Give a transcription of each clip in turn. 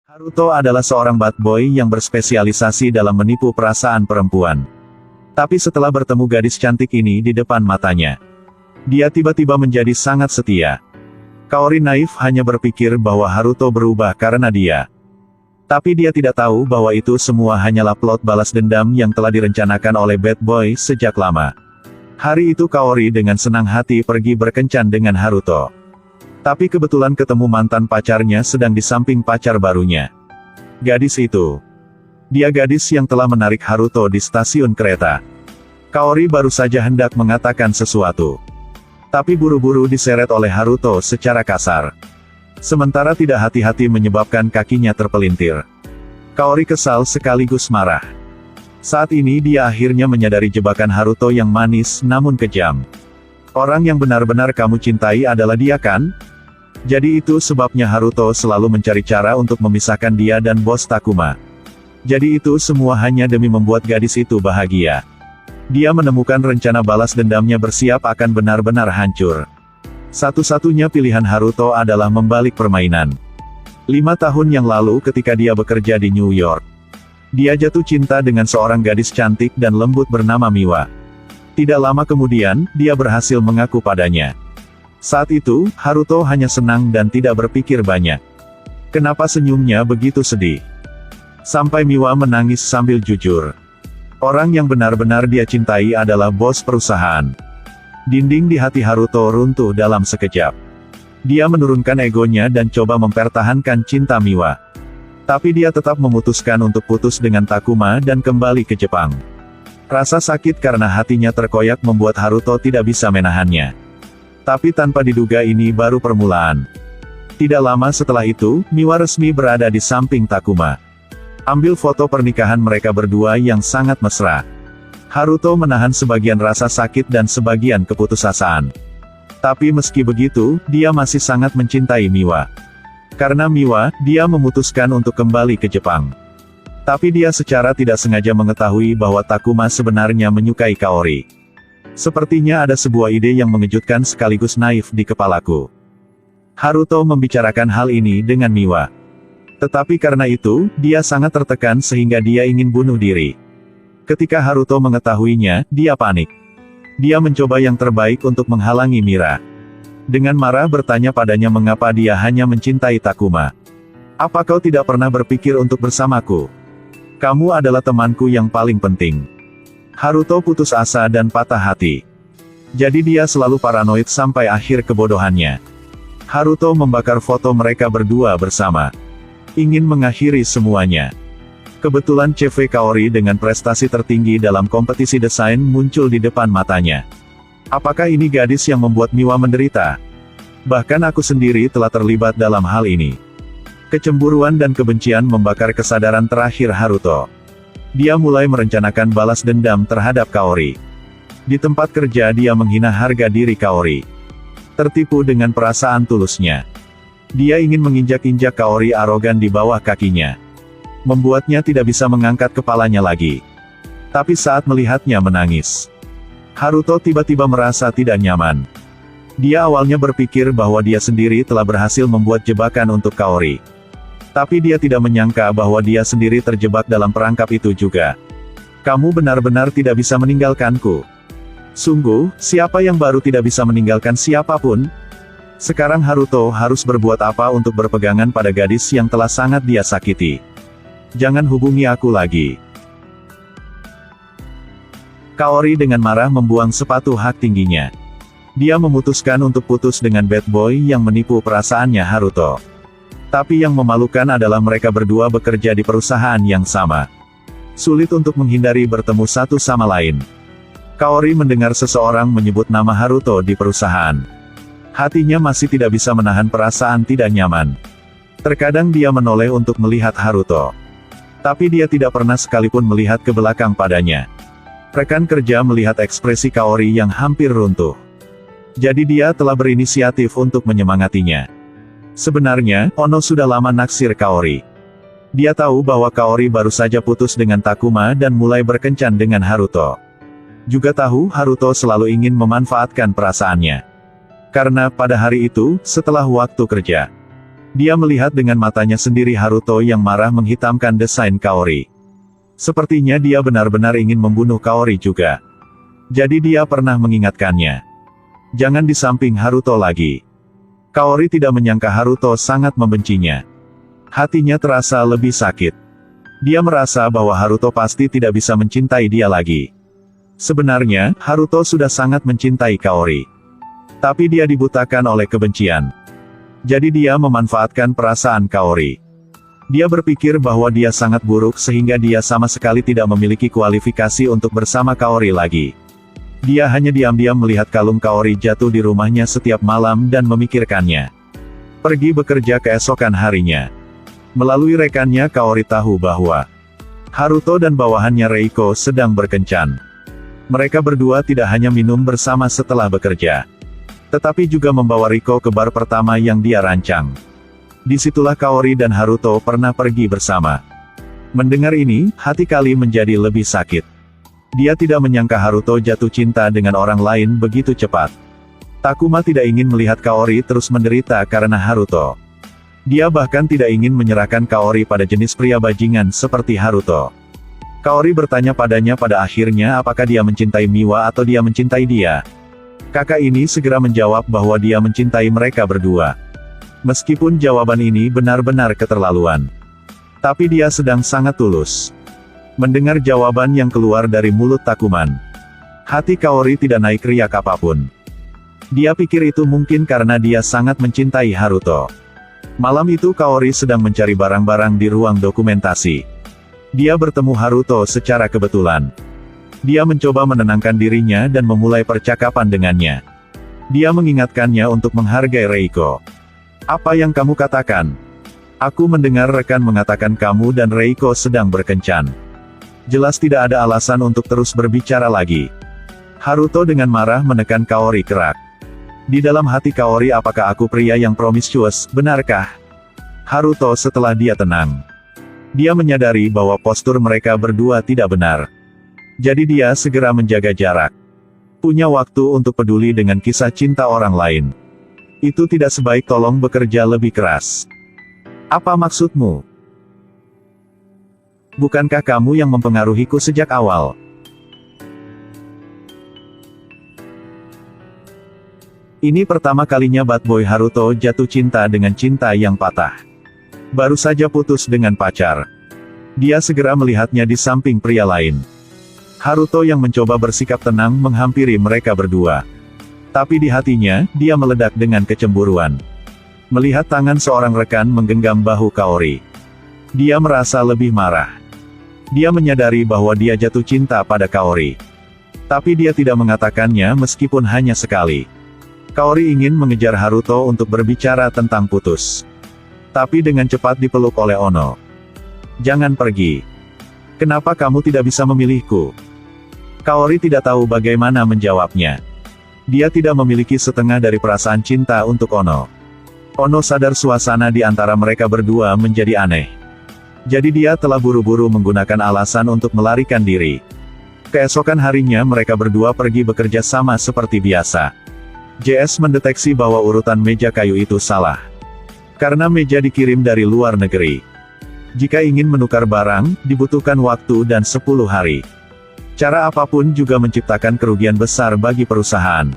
Haruto adalah seorang bad boy yang berspesialisasi dalam menipu perasaan perempuan. Tapi setelah bertemu gadis cantik ini di depan matanya, dia tiba-tiba menjadi sangat setia. Kaori naif hanya berpikir bahwa Haruto berubah karena dia. Tapi dia tidak tahu bahwa itu semua hanyalah plot balas dendam yang telah direncanakan oleh bad boy sejak lama. Hari itu Kaori dengan senang hati pergi berkencan dengan Haruto. Tapi kebetulan ketemu mantan pacarnya sedang di samping pacar barunya. Gadis itu. Dia gadis yang telah menarik Haruto di stasiun kereta. Kaori baru saja hendak mengatakan sesuatu. Tapi buru-buru diseret oleh Haruto secara kasar. Sementara tidak hati-hati menyebabkan kakinya terpelintir. Kaori kesal sekaligus marah. Saat ini dia akhirnya menyadari jebakan Haruto yang manis namun kejam. Orang yang benar-benar kamu cintai adalah dia kan? Jadi itu sebabnya Haruto selalu mencari cara untuk memisahkan dia dan bos Takuma. Jadi itu semua hanya demi membuat gadis itu bahagia. Dia menemukan rencana balas dendamnya bersiap akan benar-benar hancur. Satu-satunya pilihan Haruto adalah membalik permainan. 5 tahun yang lalu ketika dia bekerja di New York, dia jatuh cinta dengan seorang gadis cantik dan lembut bernama Miwa. Tidak lama kemudian, dia berhasil mengaku padanya. Saat itu, Haruto hanya senang dan tidak berpikir banyak. Kenapa senyumnya begitu sedih? Sampai Miwa menangis sambil jujur. Orang yang benar-benar dia cintai adalah bos perusahaan. Dinding di hati Haruto runtuh dalam sekejap. Dia menurunkan egonya dan coba mempertahankan cinta Miwa. Tapi dia tetap memutuskan untuk putus dengan Takuma dan kembali ke Jepang. Rasa sakit karena hatinya terkoyak membuat Haruto tidak bisa menahannya. Tapi tanpa diduga ini baru permulaan. Tidak lama setelah itu, Miwa resmi berada di samping Takuma. Ambil foto pernikahan mereka berdua yang sangat mesra. Haruto menahan sebagian rasa sakit dan sebagian keputusasaan. Tapi meski begitu, dia masih sangat mencintai Miwa. Karena Miwa, dia memutuskan untuk kembali ke Jepang. Tapi dia secara tidak sengaja mengetahui bahwa Takuma sebenarnya menyukai Kaori. Sepertinya ada sebuah ide yang mengejutkan sekaligus naif di kepalaku. Haruto membicarakan hal ini dengan Miwa. Tetapi karena itu, dia sangat tertekan sehingga dia ingin bunuh diri. Ketika Haruto mengetahuinya, dia panik. Dia mencoba yang terbaik untuk menghalangi Mira. Dengan marah bertanya padanya mengapa dia hanya mencintai Takuma. Apa kau tidak pernah berpikir untuk bersamaku? Kamu adalah temanku yang paling penting. Haruto putus asa dan patah hati. Jadi dia selalu paranoid sampai akhir kebodohannya. Haruto membakar foto mereka berdua bersama. Ingin mengakhiri semuanya. Kebetulan CV Kaori dengan prestasi tertinggi dalam kompetisi desain muncul di depan matanya. Apakah ini gadis yang membuat Miwa menderita? Bahkan aku sendiri telah terlibat dalam hal ini. Kecemburuan dan kebencian membakar kesadaran terakhir Haruto. Dia mulai merencanakan balas dendam terhadap Kaori. Di tempat kerja dia menghina harga diri Kaori. Tertipu dengan perasaan tulusnya. Dia ingin menginjak-injak Kaori arogan di bawah kakinya. Membuatnya tidak bisa mengangkat kepalanya lagi. Tapi saat melihatnya menangis, Haruto tiba-tiba merasa tidak nyaman. Dia awalnya berpikir bahwa dia sendiri telah berhasil membuat jebakan untuk Kaori. Tapi dia tidak menyangka bahwa dia sendiri terjebak dalam perangkap itu juga. Kamu benar-benar tidak bisa meninggalkanku. Sungguh, siapa yang baru tidak bisa meninggalkan siapapun? Sekarang Haruto harus berbuat apa untuk berpegangan pada gadis yang telah sangat dia sakiti. Jangan hubungi aku lagi. Kaori dengan marah membuang sepatu hak tingginya. Dia memutuskan untuk putus dengan bad boy yang menipu perasaannya Haruto. Tapi yang memalukan adalah mereka berdua bekerja di perusahaan yang sama. Sulit untuk menghindari bertemu satu sama lain. Kaori mendengar seseorang menyebut nama Haruto di perusahaan. Hatinya masih tidak bisa menahan perasaan tidak nyaman. Terkadang dia menoleh untuk melihat Haruto. Tapi dia tidak pernah sekalipun melihat ke belakang padanya. Rekan kerja melihat ekspresi Kaori yang hampir runtuh. Jadi dia telah berinisiatif untuk menyemangatinya. Sebenarnya, Ono sudah lama naksir Kaori. Dia tahu bahwa Kaori baru saja putus dengan Takuma dan mulai berkencan dengan Haruto. Juga tahu Haruto selalu ingin memanfaatkan perasaannya. Karena pada hari itu, setelah waktu kerja, Dia melihat dengan matanya sendiri Haruto yang marah menghitamkan desain Kaori. Sepertinya dia benar-benar ingin membunuh Kaori juga. Jadi dia pernah mengingatkannya. Jangan di samping Haruto lagi. Kaori tidak menyangka Haruto sangat membencinya. Hatinya terasa lebih sakit. Dia merasa bahwa Haruto pasti tidak bisa mencintai dia lagi. Sebenarnya, Haruto sudah sangat mencintai Kaori. Tapi dia dibutakan oleh kebencian. Jadi dia memanfaatkan perasaan Kaori. Dia berpikir bahwa dia sangat buruk sehingga dia sama sekali tidak memiliki kualifikasi untuk bersama Kaori lagi. Dia hanya diam-diam melihat kalung Kaori jatuh di rumahnya setiap malam dan memikirkannya. Pergi bekerja keesokan harinya. Melalui rekannya Kaori tahu bahwa Haruto dan bawahannya Reiko sedang berkencan. Mereka berdua tidak hanya minum bersama setelah bekerja, tetapi juga membawa Riko ke bar pertama yang dia rancang. Disitulah Kaori dan Haruto pernah pergi bersama. Mendengar ini, hati Kali menjadi lebih sakit. Dia tidak menyangka Haruto jatuh cinta dengan orang lain begitu cepat. Takuma tidak ingin melihat Kaori terus menderita karena Haruto. Dia bahkan tidak ingin menyerahkan Kaori pada jenis pria bajingan seperti Haruto. Kaori bertanya padanya pada akhirnya apakah dia mencintai Miwa atau dia mencintai dia. Kakak ini segera menjawab bahwa dia mencintai mereka berdua. Meskipun jawaban ini benar-benar keterlaluan. Tapi dia sedang sangat tulus. Mendengar jawaban yang keluar dari mulut Takuman, hati Kaori tidak naik riak apapun. Dia pikir itu mungkin karena dia sangat mencintai Haruto. Malam itu Kaori sedang mencari barang-barang di ruang dokumentasi. Dia bertemu Haruto secara kebetulan. Dia mencoba menenangkan dirinya dan memulai percakapan dengannya. Dia mengingatkannya untuk menghargai Reiko. Apa yang kamu katakan? Aku mendengar rekan mengatakan kamu dan Reiko sedang berkencan. Jelas tidak ada alasan untuk terus berbicara lagi. Haruto dengan marah menekan Kaori kerak. Di dalam hati Kaori, apakah aku pria yang promiscuous, benarkah? Haruto setelah dia tenang. Dia menyadari bahwa postur mereka berdua tidak benar. Jadi dia segera menjaga jarak. Punya waktu untuk peduli dengan kisah cinta orang lain. Itu tidak sebaik tolong bekerja lebih keras. Apa maksudmu? Bukankah kamu yang mempengaruhiku sejak awal? Ini pertama kalinya Bad Boy Haruto jatuh cinta dengan cinta yang patah. Baru saja putus dengan pacar. Dia segera melihatnya di samping pria lain. Haruto yang mencoba bersikap tenang menghampiri mereka berdua. Tapi di hatinya, dia meledak dengan kecemburuan. Melihat tangan seorang rekan menggenggam bahu Kaori, dia merasa lebih marah. Dia menyadari bahwa dia jatuh cinta pada Kaori. Tapi dia tidak mengatakannya meskipun hanya sekali. Kaori ingin mengejar Haruto untuk berbicara tentang putus. Tapi dengan cepat dipeluk oleh Ono. Jangan pergi. Kenapa kamu tidak bisa memilihku? Kaori tidak tahu bagaimana menjawabnya. Dia tidak memiliki setengah dari perasaan cinta untuk Ono. Ono sadar suasana di antara mereka berdua menjadi aneh. Jadi dia telah buru-buru menggunakan alasan untuk melarikan diri. Keesokan harinya mereka berdua pergi bekerja sama seperti biasa. JS mendeteksi bahwa urutan meja kayu itu salah. Karena meja dikirim dari luar negeri. Jika ingin menukar barang, dibutuhkan waktu dan 10 hari. Cara apapun juga menciptakan kerugian besar bagi perusahaan.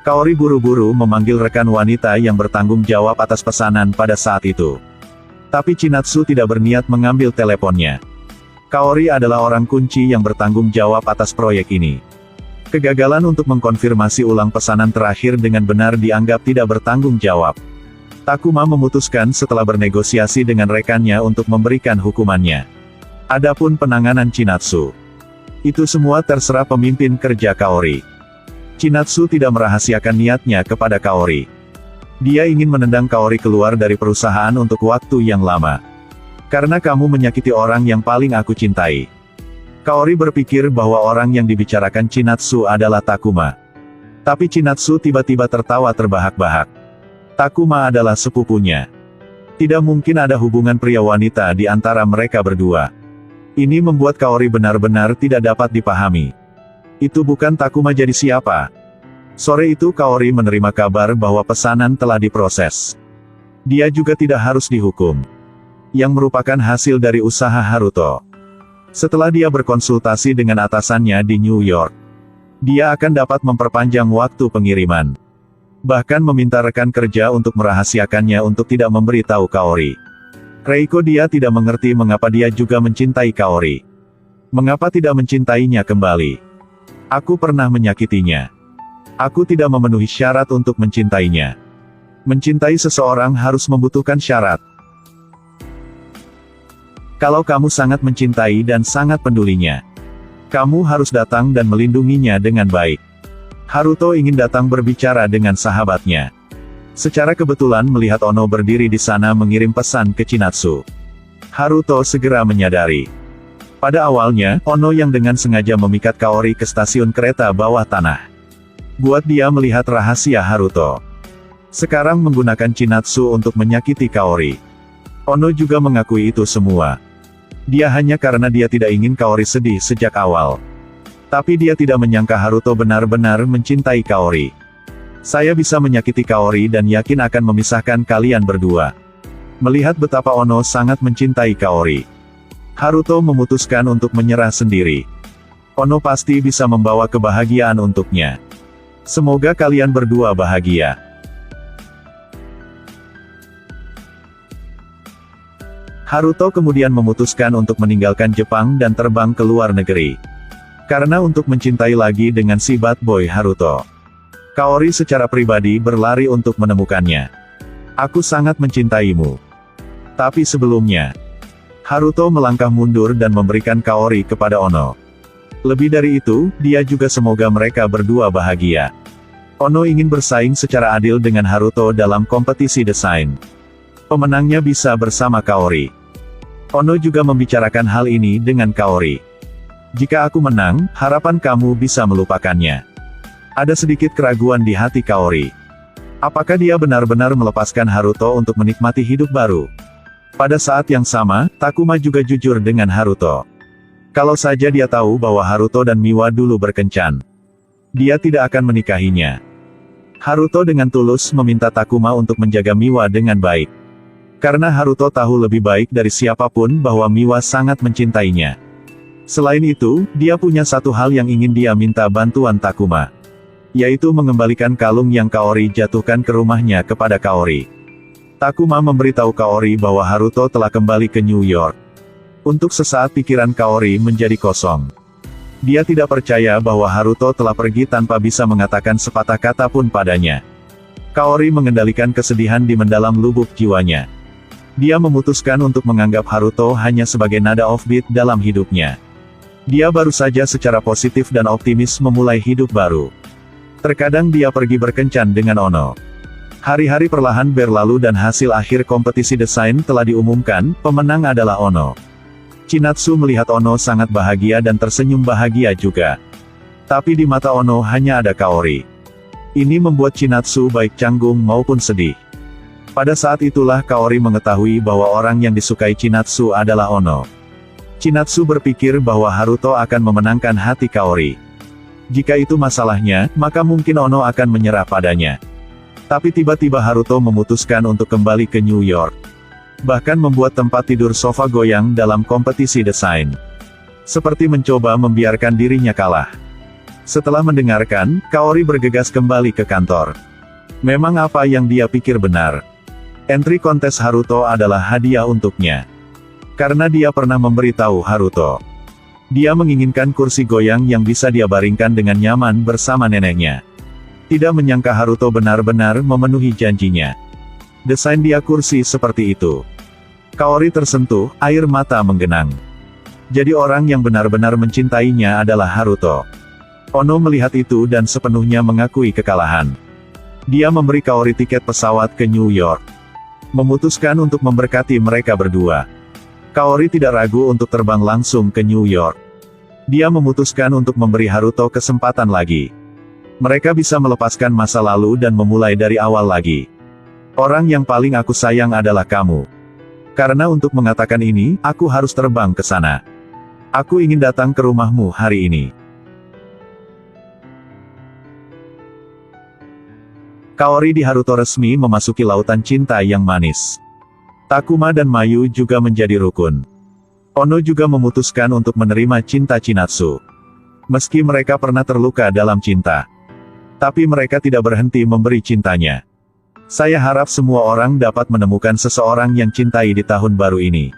Kaori buru-buru memanggil rekan wanita yang bertanggung jawab atas pesanan pada saat itu. Tapi Chinatsu tidak berniat mengambil teleponnya. Kaori adalah orang kunci yang bertanggung jawab atas proyek ini. Kegagalan untuk mengkonfirmasi ulang pesanan terakhir dengan benar dianggap tidak bertanggung jawab. Takuma memutuskan setelah bernegosiasi dengan rekannya untuk memberikan hukumannya. Adapun penanganan Chinatsu, itu semua terserah pemimpin kerja Kaori. Chinatsu tidak merahasiakan niatnya kepada Kaori. Dia ingin menendang Kaori keluar dari perusahaan untuk waktu yang lama. Karena kamu menyakiti orang yang paling aku cintai. Kaori berpikir bahwa orang yang dibicarakan Chinatsu adalah Takuma. Tapi Chinatsu tiba-tiba tertawa terbahak-bahak. Takuma adalah sepupunya. Tidak mungkin ada hubungan pria-wanita di antara mereka berdua. Ini membuat Kaori benar-benar tidak dapat dipahami. Itu bukan Takuma jadi siapa? Sore itu Kaori menerima kabar bahwa pesanan telah diproses. Dia juga tidak harus dihukum. Yang merupakan hasil dari usaha Haruto. Setelah dia berkonsultasi dengan atasannya di New York, dia akan dapat memperpanjang waktu pengiriman. Bahkan meminta rekan kerja untuk merahasiakannya untuk tidak memberitahu Kaori. Reiko dia tidak mengerti mengapa dia juga mencintai Kaori. Mengapa tidak mencintainya kembali? Aku pernah menyakitinya. Aku tidak memenuhi syarat untuk mencintainya. Mencintai seseorang harus membutuhkan syarat. Kalau kamu sangat mencintai dan sangat pedulinya, kamu harus datang dan melindunginya dengan baik. Haruto ingin datang berbicara dengan sahabatnya. Secara kebetulan melihat Ono berdiri di sana mengirim pesan ke Chinatsu. Haruto segera menyadari. Pada awalnya, Ono yang dengan sengaja memikat Kaori ke stasiun kereta bawah tanah. Buat dia melihat rahasia Haruto. Sekarang menggunakan Chinatsu untuk menyakiti Kaori. Ono juga mengakui itu semua. Dia hanya karena dia tidak ingin Kaori sedih sejak awal. Tapi dia tidak menyangka Haruto benar-benar mencintai Kaori. Saya bisa menyakiti Kaori dan yakin akan memisahkan kalian berdua. Melihat betapa Ono sangat mencintai Kaori, Haruto memutuskan untuk menyerah sendiri. Ono pasti bisa membawa kebahagiaan untuknya. Semoga kalian berdua bahagia. Haruto kemudian memutuskan untuk meninggalkan Jepang dan terbang ke luar negeri. Karena untuk mencintai lagi dengan si bad boy Haruto. Kaori secara pribadi berlari untuk menemukannya. Aku sangat mencintaimu. Tapi sebelumnya, Haruto melangkah mundur dan memberikan Kaori kepada Ono. Lebih dari itu, dia juga semoga mereka berdua bahagia. Ono ingin bersaing secara adil dengan Haruto dalam kompetisi desain. Pemenangnya bisa bersama Kaori. Ono juga membicarakan hal ini dengan Kaori. Jika aku menang, harapan kamu bisa melupakannya. Ada sedikit keraguan di hati Kaori. Apakah dia benar-benar melepaskan Haruto untuk menikmati hidup baru? Pada saat yang sama, Takuma juga jujur dengan Haruto. Kalau saja dia tahu bahwa Haruto dan Miwa dulu berkencan, dia tidak akan menikahinya. Haruto dengan tulus meminta Takuma untuk menjaga Miwa dengan baik. Karena Haruto tahu lebih baik dari siapapun bahwa Miwa sangat mencintainya. Selain itu, dia punya satu hal yang ingin dia minta bantuan Takuma. Yaitu mengembalikan kalung yang Kaori jatuhkan ke rumahnya kepada Kaori. Takuma memberitahu Kaori bahwa Haruto telah kembali ke New York. Untuk sesaat pikiran Kaori menjadi kosong. Dia tidak percaya bahwa Haruto telah pergi tanpa bisa mengatakan sepatah kata pun padanya. Kaori mengendalikan kesedihan di mendalam lubuk jiwanya. Dia memutuskan untuk menganggap Haruto hanya sebagai nada offbeat dalam hidupnya. Dia baru saja secara positif dan optimis memulai hidup baru. Terkadang dia pergi berkencan dengan Ono. Hari-hari perlahan berlalu dan hasil akhir kompetisi desain telah diumumkan, pemenang adalah Ono. Chinatsu melihat Ono sangat bahagia dan tersenyum bahagia juga. Tapi di mata Ono hanya ada Kaori. Ini membuat Chinatsu baik canggung maupun sedih. Pada saat itulah Kaori mengetahui bahwa orang yang disukai Chinatsu adalah Ono. Chinatsu berpikir bahwa Haruto akan memenangkan hati Kaori. Jika itu masalahnya, maka mungkin Ono akan menyerah padanya. Tapi tiba-tiba Haruto memutuskan untuk kembali ke New York. Bahkan membuat tempat tidur sofa goyang dalam kompetisi desain. Seperti mencoba membiarkan dirinya kalah. Setelah mendengarkan, Kaori bergegas kembali ke kantor. Memang apa yang dia pikir benar. Entry kontes Haruto adalah hadiah untuknya. Karena dia pernah memberitahu Haruto. Dia menginginkan kursi goyang yang bisa dia baringkan dengan nyaman bersama neneknya. Tidak menyangka Haruto benar-benar memenuhi janjinya. Desain dia kursi seperti itu. Kaori tersentuh, air mata menggenang. Jadi orang yang benar-benar mencintainya adalah Haruto. Ono melihat itu dan sepenuhnya mengakui kekalahan. Dia memberi Kaori tiket pesawat ke New York. Memutuskan untuk memberkati mereka berdua. Kaori tidak ragu untuk terbang langsung ke New York. Dia memutuskan untuk memberi Haruto kesempatan lagi. Mereka bisa melepaskan masa lalu dan memulai dari awal lagi. Orang yang paling aku sayang adalah kamu. Karena untuk mengatakan ini, aku harus terbang ke sana. Aku ingin datang ke rumahmu hari ini. Kaori di Haruto resmi memasuki lautan cinta yang manis. Takuma dan Mayu juga menjadi rukun. Ono juga memutuskan untuk menerima cinta Chinatsu. Meski mereka pernah terluka dalam cinta, tapi mereka tidak berhenti memberi cintanya. Saya harap semua orang dapat menemukan seseorang yang cintai di tahun baru ini.